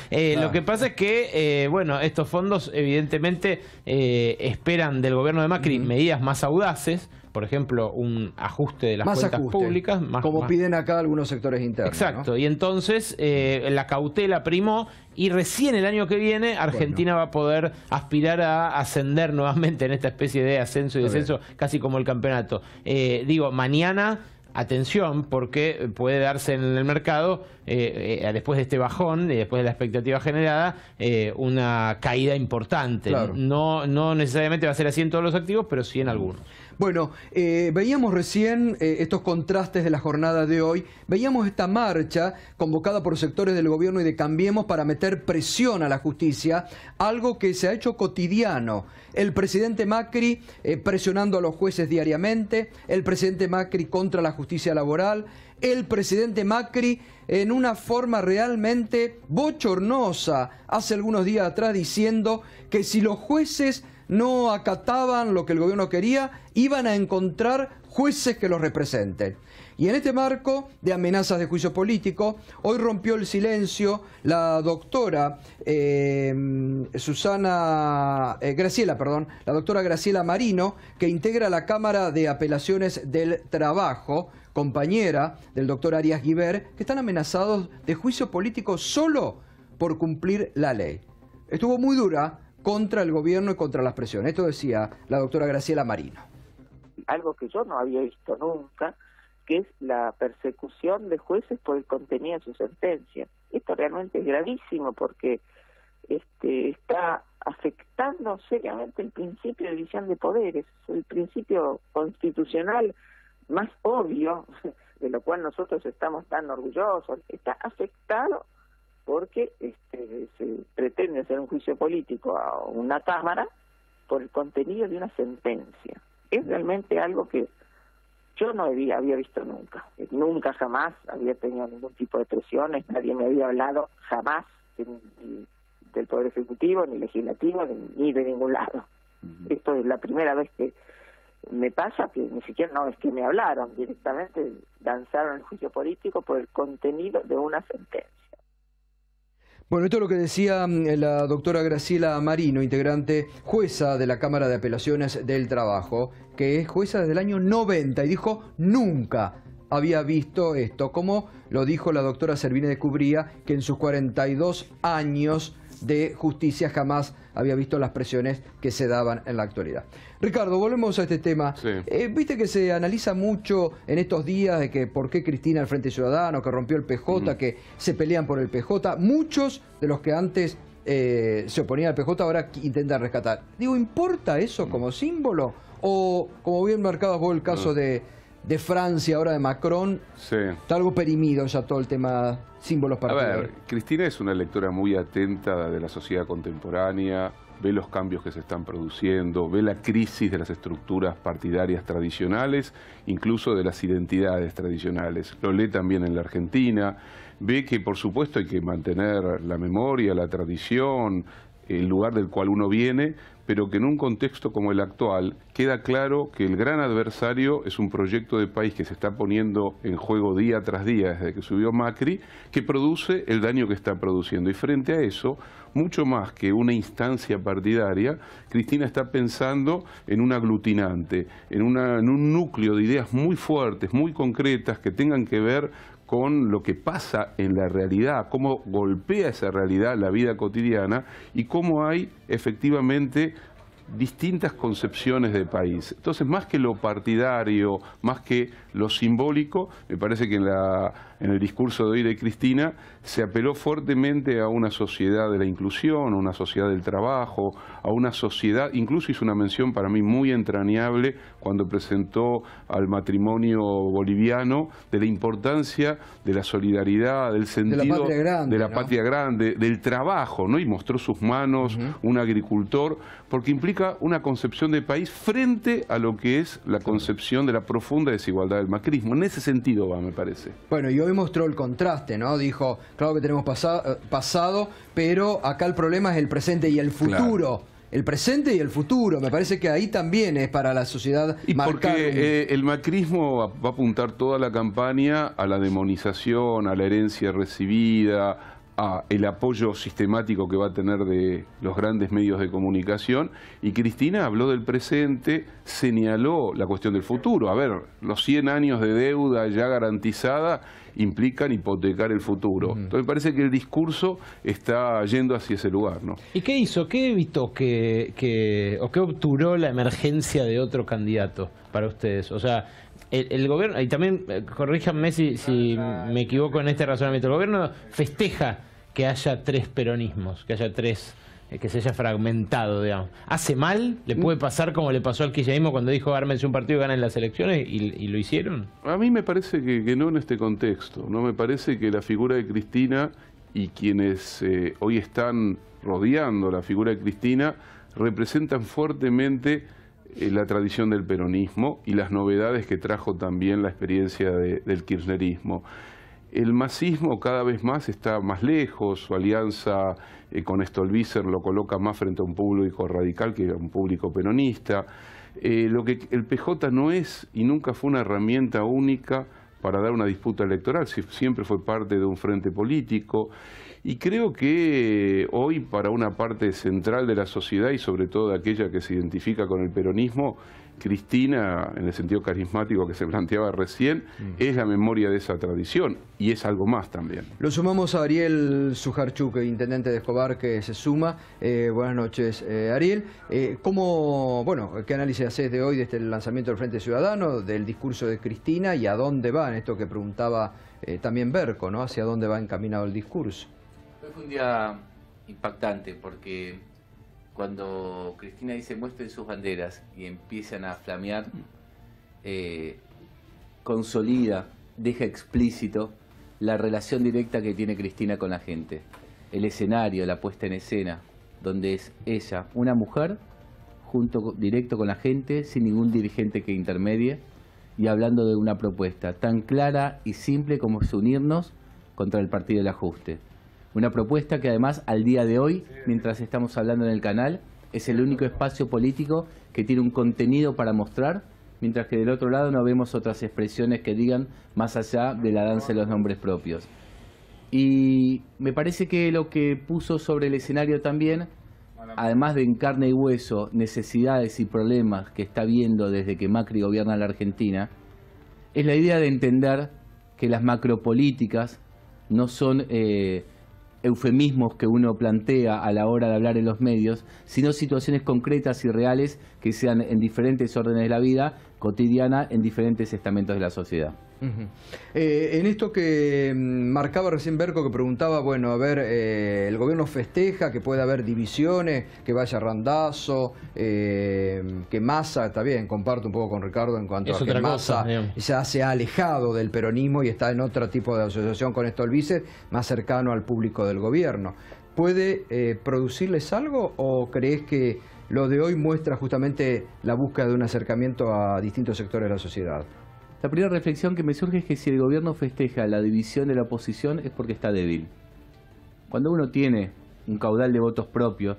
Speaker 6: Lo que pasa es que, bueno, estos fondos evidentemente esperan del gobierno de Macri medidas más audaces. por ejemplo, un ajuste de las
Speaker 1: más
Speaker 6: cuentas
Speaker 1: ajuste,
Speaker 6: públicas.
Speaker 1: como piden acá algunos sectores internos.
Speaker 6: Exacto,
Speaker 1: ¿no?
Speaker 6: y entonces la cautela primó y recién el año que viene Argentina va a poder aspirar a ascender nuevamente en esta especie de ascenso y descenso, casi como el campeonato. Digo, mañana... Atención, porque puede darse en el mercado, después de este bajón, después de la expectativa generada, una caída importante.
Speaker 1: Claro.
Speaker 6: No necesariamente va a ser así en todos los activos, pero sí en algunos.
Speaker 1: Bueno, veíamos recién estos contrastes de la jornada de hoy. Veíamos esta marcha convocada por sectores del gobierno y de Cambiemos para meter presión a la justicia, algo que se ha hecho cotidiano. El presidente Macri presionando a los jueces diariamente, el presidente Macri contra la justicia laboral, el presidente Macri en una forma realmente bochornosa hace algunos días atrás diciendo que si los jueces no acataban lo que el gobierno quería, iban a encontrar jueces que los representen. Y en este marco de amenazas de juicio político, hoy rompió el silencio la doctora la doctora Graciela Marino, que integra la Cámara de Apelaciones del Trabajo, compañera del doctor Arias Guibert, que están amenazados de juicio político solo por cumplir la ley. Estuvo muy dura contra el gobierno y contra las presiones. Esto decía la doctora Graciela Marino.
Speaker 8: Algo que yo no había visto nunca, que es la persecución de jueces por el contenido de su sentencia. Esto realmente es gravísimo porque está afectando seriamente el principio de división de poderes, el principio constitucional más obvio, de lo cual nosotros estamos tan orgullosos. Está afectado porque se pretende hacer un juicio político a una Cámara por el contenido de una sentencia. Es realmente algo que yo no había visto nunca. Nunca jamás había tenido ningún tipo de presiones, nadie me había hablado jamás del Poder Ejecutivo, ni Legislativo, ni de ningún lado. Esto es la primera vez que me pasa, que ni siquiera no es que me hablaron, directamente lanzaron el juicio político por el contenido de una sentencia.
Speaker 1: Bueno, esto es lo que decía la doctora Graciela Marino, integrante jueza de la Cámara de Apelaciones del Trabajo, que es jueza desde el año 90 y dijo nunca había visto esto, como lo dijo la doctora Servine de Cubría, que en sus 42 años de justicia jamás había visto las presiones que se daban en la actualidad. Ricardo, volvemos a este tema.
Speaker 3: Sí.
Speaker 1: Viste que se analiza mucho en estos días de que por qué Cristina al Frente Ciudadano, que rompió el PJ, que se pelean por el PJ. Muchos de los que antes se oponían al PJ ahora intentan rescatar. Digo, ¿importa eso como símbolo? O, como bien marcabas vos el caso de Francia, ahora de Macron, está algo perimido ya todo el tema símbolos partidarios.
Speaker 3: A ver, Cristina es una lectora muy atenta de la sociedad contemporánea, ve los cambios que se están produciendo, ve la crisis de las estructuras partidarias tradicionales, incluso de las identidades tradicionales. Lo lee también en la Argentina, ve que por supuesto hay que mantener la memoria, la tradición, el lugar del cual uno viene, pero que en un contexto como el actual queda claro que el gran adversario es un proyecto de país que se está poniendo en juego día tras día desde que subió Macri, que produce el daño que está produciendo. Y frente a eso, mucho más que una instancia partidaria, Cristina está pensando en un aglutinante, en un núcleo de ideas muy fuertes, muy concretas, que tengan que ver con lo que pasa en la realidad, cómo golpea esa realidad la vida cotidiana y cómo hay efectivamente distintas concepciones de país. Entonces, más que lo partidario, más que lo simbólico, me parece que en el discurso de hoy de Cristina se apeló fuertemente a una sociedad de la inclusión, a una sociedad del trabajo, a una sociedad, incluso hizo una mención para mí muy entrañable cuando presentó al matrimonio boliviano, de la importancia de la solidaridad, del sentido
Speaker 1: de la patria grande,
Speaker 3: patria grande, del trabajo, ¿no? Y mostró sus manos, un agricultor, porque implica una concepción de país frente a lo que es la concepción de la profunda desigualdad del macrismo. En ese sentido va, me parece.
Speaker 1: Bueno, y hoy mostró el contraste, ¿no? Dijo, claro que tenemos pasado, pero acá el problema es el presente y el futuro. Claro. El presente y el futuro, me parece que ahí también es para la sociedad.
Speaker 3: Y porque el macrismo va a apuntar toda la campaña a la demonización, a la herencia recibida, a el apoyo sistemático que va a tener de los grandes medios de comunicación, y Cristina habló del presente, señaló la cuestión del futuro. A ver, los 100 años de deuda ya garantizada implican hipotecar el futuro. Entonces me parece que el discurso está yendo hacia ese lugar, ¿no?
Speaker 6: ¿Y qué hizo? ¿Qué evitó o qué obturó la emergencia de otro candidato para ustedes? O sea, el gobierno, y también corríjanme si me equivoco en este razonamiento, el gobierno festeja que haya 3 peronismos, que haya 3, que se haya fragmentado, digamos. ¿Hace mal? ¿Le puede pasar como le pasó al kirchnerismo cuando dijo ármense un partido y ganen las elecciones y lo hicieron?
Speaker 3: A mí me parece que no en este contexto. No me parece que la figura de Cristina y quienes hoy están rodeando la figura de Cristina representan fuertemente la tradición del peronismo y las novedades que trajo también la experiencia del kirchnerismo. El masismo cada vez más está más lejos, su alianza con Stolbizer lo coloca más frente a un público radical que a un público peronista. Lo que el PJ no es y nunca fue una herramienta única para dar una disputa electoral, siempre fue parte de un frente político. Y creo que hoy para una parte central de la sociedad y sobre todo de aquella que se identifica con el peronismo, Cristina, en el sentido carismático que se planteaba recién, es la memoria de esa tradición y es algo más también.
Speaker 1: Lo sumamos a Ariel Sujarchuk, intendente de Escobar, que se suma. Buenas noches, Ariel. ¿Qué análisis haces de hoy, desde el lanzamiento del Frente Ciudadano, del discurso de Cristina y a dónde va, en esto que preguntaba también Berco, ¿no? ¿Hacia dónde va encaminado el discurso?
Speaker 9: Hoy fue un día impactante porque cuando Cristina dice muestren sus banderas y empiezan a flamear, consolida, deja explícito la relación directa que tiene Cristina con la gente. El escenario, la puesta en escena, donde es ella, una mujer, directo con la gente, sin ningún dirigente que intermedie, y hablando de una propuesta tan clara y simple como es unirnos contra el Partido del Ajuste. Una propuesta que además al día de hoy, mientras estamos hablando en el canal, es el único espacio político que tiene un contenido para mostrar, mientras que del otro lado no vemos otras expresiones que digan más allá de la danza de los nombres propios. Y me parece que lo que puso sobre el escenario también, además de en carne y hueso necesidades y problemas que está viendo desde que Macri gobierna la Argentina, es la idea de entender que las macropolíticas no son eufemismos que uno plantea a la hora de hablar en los medios, sino situaciones concretas y reales que sean en diferentes órdenes de la vida cotidiana, en diferentes estamentos de la sociedad.
Speaker 1: En esto que marcaba recién Berco, que preguntaba, bueno, a ver, el gobierno festeja que puede haber divisiones, que vaya Randazzo, que Massa, está bien, comparto un poco con Ricardo en cuanto a que Massa ya se ha alejado del peronismo y está en otro tipo de asociación con Stolbizer, más cercano al público del gobierno. ¿Puede producirles algo o crees que lo de hoy muestra justamente la búsqueda de un acercamiento a distintos sectores de la sociedad?
Speaker 9: La primera reflexión que me surge es que si el gobierno festeja la división de la oposición es porque está débil. Cuando uno tiene un caudal de votos propios,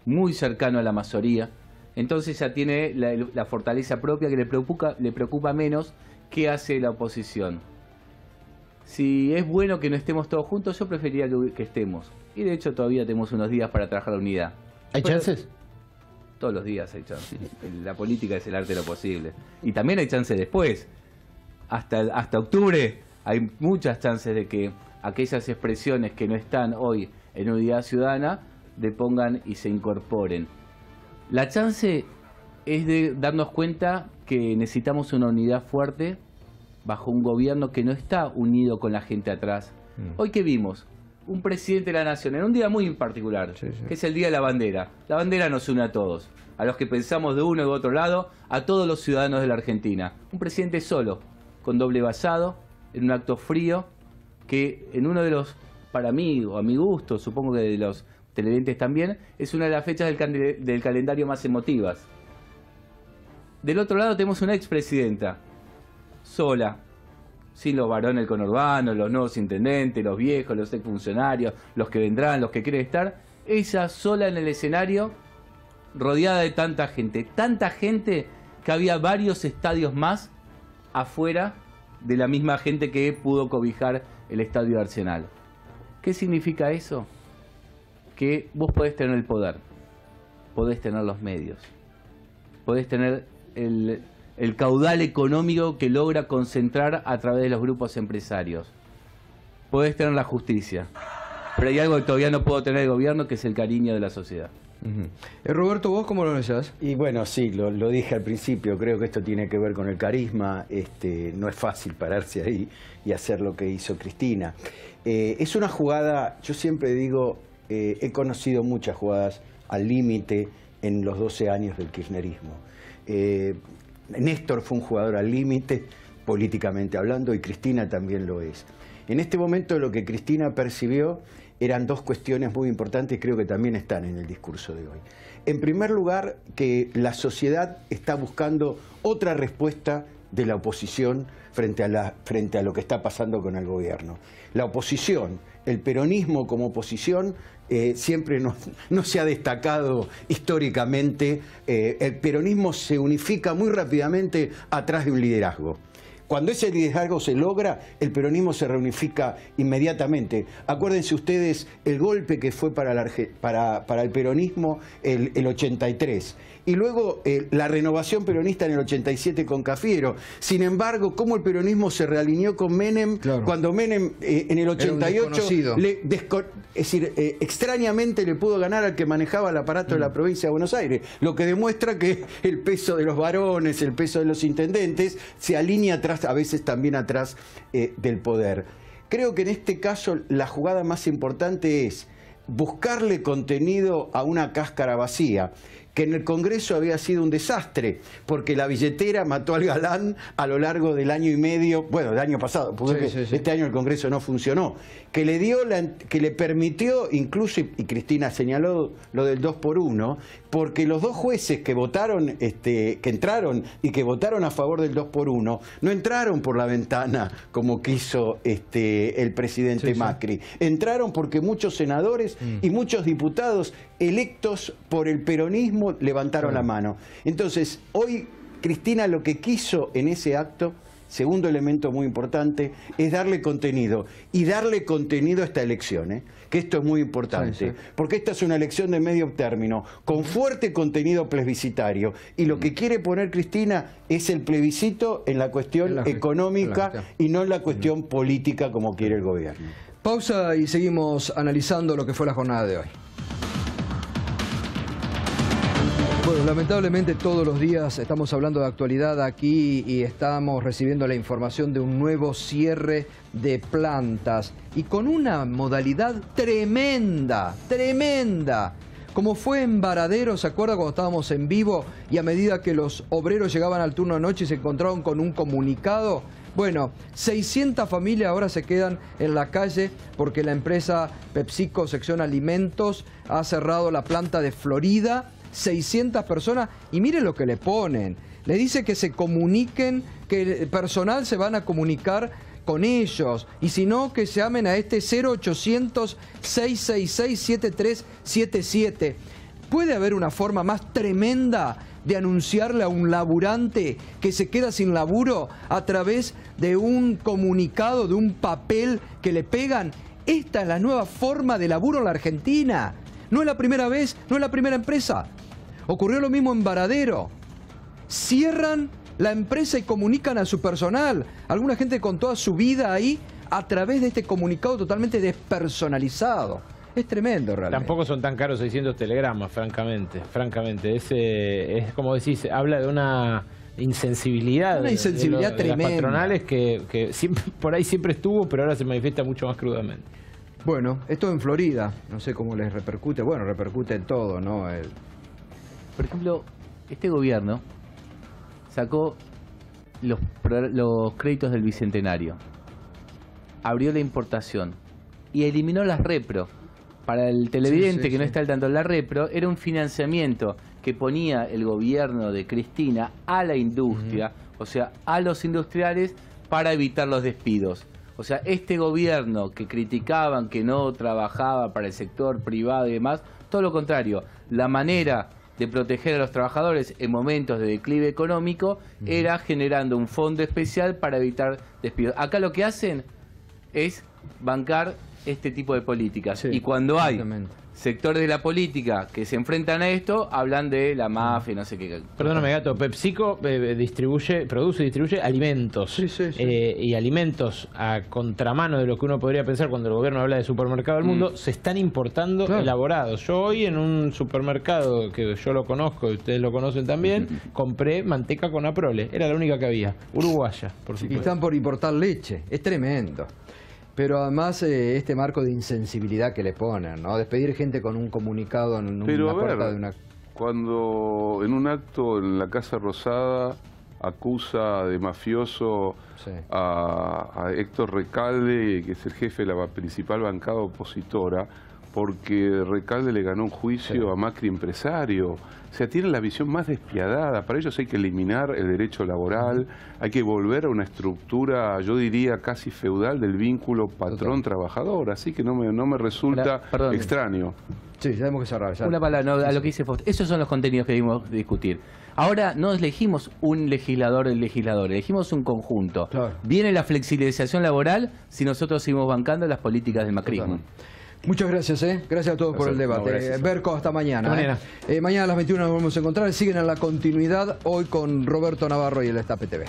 Speaker 9: muy cercano a la mayoría, entonces ya tiene la fortaleza propia que le preocupa menos qué hace la oposición. Si es bueno que no estemos todos juntos, yo preferiría que estemos. Y de hecho todavía tenemos unos días para trabajar la unidad.
Speaker 6: ¿Hay chances?
Speaker 9: Todos los días hay chances. La política es el arte de lo posible. Y también hay chances después. Hasta octubre hay muchas chances de que aquellas expresiones que no están hoy en Unidad Ciudadana depongan y se incorporen. La chance es de darnos cuenta que necesitamos una unidad fuerte bajo un gobierno que no está unido con la gente atrás. Hoy, ¿qué vimos? Un presidente de la nación en un día muy particular, que es el Día de la Bandera. La bandera nos une a todos, a los que pensamos de uno y de otro lado, a todos los ciudadanos de la Argentina. Un presidente solo, con doble basado, en un acto frío, que en uno de los, para mí, o a mi gusto, supongo que de los televidentes también, es una de las fechas del calendario más emotivas. Del otro lado tenemos una expresidenta, sola, sin los varones del conurbano, los nuevos intendentes, los viejos, los exfuncionarios, los que vendrán, los que quieren estar, ella sola en el escenario, rodeada de tanta gente que había varios estadios más afuera de la misma gente que pudo cobijar el estadio de Arsenal. ¿Qué significa eso? Que vos podés tener el poder, podés tener los medios, podés tener el caudal económico que logra concentrar a través de los grupos empresarios, podés tener la justicia, pero hay algo que todavía no puedo tener el gobierno, que es el cariño de la sociedad.
Speaker 1: Roberto, ¿vos cómo lo decías?
Speaker 7: Y bueno, sí, lo dije al principio, creo que esto tiene que ver con el carisma, no es fácil pararse ahí y hacer lo que hizo Cristina. Es una jugada, yo siempre digo, he conocido muchas jugadas al límite en los 12 años del kirchnerismo. Néstor fue un jugador al límite, políticamente hablando, y Cristina también lo es. En este momento lo que Cristina percibió eran dos cuestiones muy importantes y creo que también están en el discurso de hoy. En primer lugar, que la sociedad está buscando otra respuesta de la oposición frente a lo que está pasando con el gobierno. La oposición, el peronismo como oposición, siempre no se ha destacado históricamente. El peronismo se unifica muy rápidamente atrás de un liderazgo. Cuando ese liderazgo se logra, el peronismo se reunifica inmediatamente. Acuérdense ustedes el golpe que fue para el peronismo el 83. Y luego la renovación peronista en el 87 con Cafiero. Sin embargo, cómo el peronismo se realineó con Menem, claro, cuando Menem en el 88, extrañamente le pudo ganar al que manejaba el aparato de la provincia de Buenos Aires. Lo que demuestra que el peso de los varones, el peso de los intendentes, se alinea atrás, a veces también atrás del poder. Creo que en este caso la jugada más importante es buscarle contenido a una cáscara vacía, que en el Congreso había sido un desastre, porque la billetera mató al galán a lo largo del año y medio, bueno, del año pasado, porque este año el Congreso no funcionó, que le permitió, incluso, y Cristina señaló lo del 2x1, porque los dos jueces que votaron, que entraron y que votaron a favor del 2x1, no entraron por la ventana como quiso el presidente Macri. Entraron porque muchos senadores y muchos diputados electos por el peronismo levantaron la mano. Entonces, hoy Cristina lo que quiso en ese acto, segundo elemento muy importante, es darle contenido. Y darle contenido a esta elección, que esto es muy importante. Porque esta es una elección de medio término, con fuerte contenido plebiscitario. Y lo que quiere poner Cristina es el plebiscito en la cuestión económica y no en la cuestión política como quiere el gobierno.
Speaker 1: Pausa y seguimos analizando lo que fue la jornada de hoy. Bueno, lamentablemente todos los días estamos hablando de actualidad aquí y estamos recibiendo la información de un nuevo cierre de plantas y con una modalidad tremenda, como fue en Varadero. ¿Se acuerda cuando estábamos en vivo y a medida que los obreros llegaban al turno de noche y se encontraron con un comunicado? Bueno, 600 familias ahora se quedan en la calle porque la empresa PepsiCo Sección Alimentos ha cerrado la planta de Florida. 600 personas, y miren lo que le ponen. Le dice que se comuniquen, que el personal se van a comunicar con ellos, y si no, que se llamen a este 0800-666-7377. ¿Puede haber una forma más tremenda de anunciarle a un laburante que se queda sin laburo a través de un comunicado, de un papel que le pegan? Esta es la nueva forma de laburo en la Argentina. No es la primera vez, no es la primera empresa. Ocurrió lo mismo en Varadero. Cierran la empresa y comunican a su personal. Alguna gente con toda su vida ahí a través de este comunicado totalmente despersonalizado. Es tremendo realmente.
Speaker 6: Tampoco son tan caros 600 telegramas, francamente. Es como decís, habla de una insensibilidad.
Speaker 1: Una insensibilidad tremenda.
Speaker 6: De las patronales que siempre, por ahí siempre estuvo, pero ahora se manifiesta mucho más crudamente.
Speaker 1: Bueno, esto en Florida, no sé cómo les repercute. Bueno, repercute en todo, ¿no?
Speaker 9: Por ejemplo, este gobierno sacó los créditos del Bicentenario, abrió la importación y eliminó las repro. Para el televidente que no está al tanto, la repro era un financiamiento que ponía el gobierno de Cristina a la industria, o sea, a los industriales, para evitar los despidos. O sea, este gobierno que criticaban que no trabajaba para el sector privado y demás, todo lo contrario, la manera de proteger a los trabajadores en momentos de declive económico era generando un fondo especial para evitar despidos. Acá lo que hacen es bancar este tipo de políticas.
Speaker 1: Sí,
Speaker 9: y cuando hay
Speaker 1: exactamente.
Speaker 9: sectores de la política que se enfrentan a esto, hablan de la mafia, no sé qué.
Speaker 6: Perdóname, Gato, PepsiCo produce y distribuye alimentos.
Speaker 1: Sí, sí, sí.
Speaker 6: Y alimentos a contramano de lo que uno podría pensar cuando el gobierno habla de supermercado del mundo, se están importando elaborados. Yo hoy en un supermercado que yo lo conozco y ustedes lo conocen también, compré manteca con Aprole. Era la única que había. Uruguaya, por
Speaker 1: Y
Speaker 6: supuesto.
Speaker 1: están por importar leche. Es tremendo. Pero además este marco de insensibilidad que le ponen, ¿no? Despedir gente con un comunicado en
Speaker 3: Pero
Speaker 1: una
Speaker 3: a ver,
Speaker 1: puerta de una...
Speaker 3: cuando en un acto en la Casa Rosada acusa de mafioso
Speaker 1: Sí.
Speaker 3: a Héctor Recalde, que es el jefe de la principal bancada opositora, porque Recalde le ganó un juicio a Macri empresario. O sea, tienen la visión más despiadada. Para ellos hay que eliminar el derecho laboral, hay que volver a una estructura, yo diría, casi feudal del vínculo patrón-trabajador. Así que no me resulta
Speaker 9: Perdón.
Speaker 3: extraño.
Speaker 1: Sí, tenemos que cerrar. Ya.
Speaker 9: Una palabra, no, a lo que dice Faust. Esos son los contenidos que debimos discutir. Ahora no elegimos un legislador del legislador, elegimos un conjunto.
Speaker 1: Claro.
Speaker 9: Viene la flexibilización laboral si nosotros seguimos bancando las políticas del macrismo.
Speaker 1: Muchas gracias, Gracias a todos por el debate.
Speaker 9: gracias.
Speaker 1: Berco, hasta mañana.
Speaker 6: Hasta mañana.
Speaker 1: Mañana a las 21 nos volvemos a encontrar. Siguen en la continuidad hoy con Roberto Navarro y el Destape TV.